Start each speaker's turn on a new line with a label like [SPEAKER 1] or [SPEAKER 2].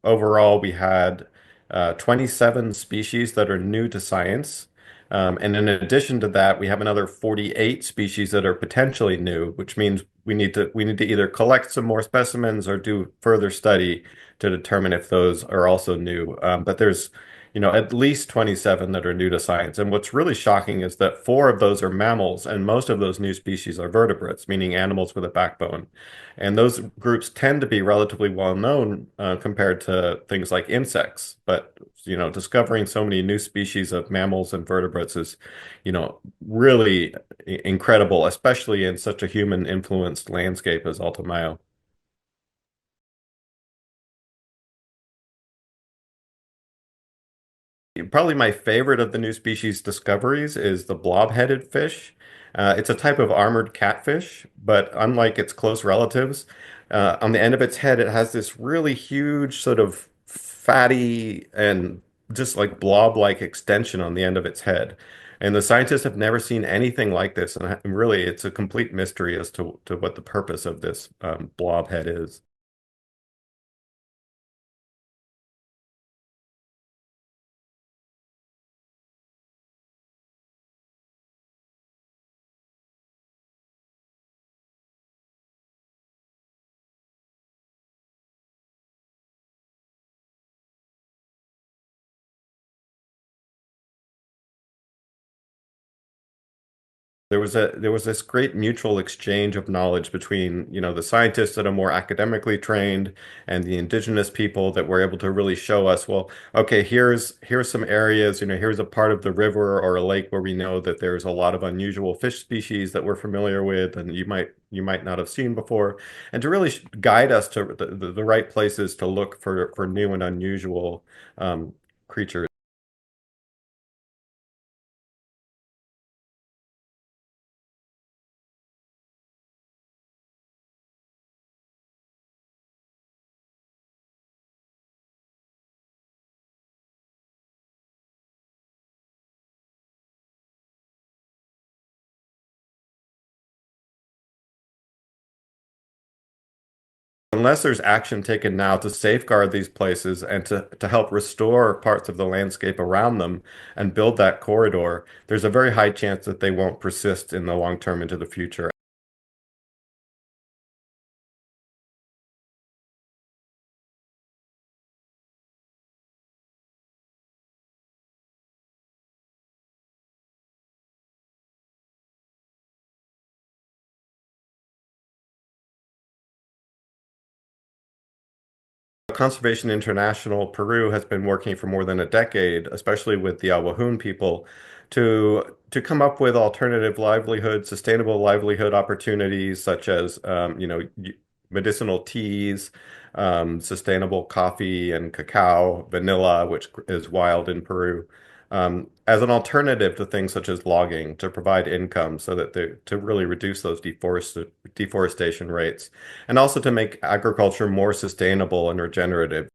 [SPEAKER 1] overall, we had 27 species that are new to science. And in addition to that, we have another 48 species that are potentially new, which means we need to either collect some more specimens or do further study to determine if those are also new. But there's, at least 27 that are new to science. And what's really shocking is that four of those are mammals, and most of those new species are vertebrates, meaning animals with a backbone. And those groups tend to be relatively well known compared to things like insects. But, discovering so many new species of mammals and vertebrates is, really incredible, especially in such a human-influenced landscape as Alta Maya. Probably my favorite of the new species discoveries is the blob-headed fish. It's a type of armored catfish, but unlike its close relatives, on the end of its head, it has this really huge, sort of fatty and just like blob-like extension on the end of its head. And the scientists have never seen anything like this, and really, it's a complete mystery as to what the purpose of this blob head is. There was this great mutual exchange of knowledge between, the scientists that are more academically trained and the indigenous people that were able to really show us, well, okay, here's some areas, here's a part of the river or a lake where we know that there's a lot of unusual fish species that we're familiar with and you might not have seen before, and to really guide us to the right places to look for new and unusual creatures. Unless there's action taken now to safeguard these places and to help restore parts of the landscape around them and build that corridor, there's a very high chance that they won't persist in the long term into the future. Conservation International Peru has been working for more than a decade, especially with the Awahun people, to come up with alternative livelihood, sustainable livelihood opportunities such as medicinal teas, sustainable coffee and cacao, vanilla, which is wild in Peru, as an alternative to things such as logging to provide income so that to really reduce those deforestation rates and also to make agriculture more sustainable and regenerative.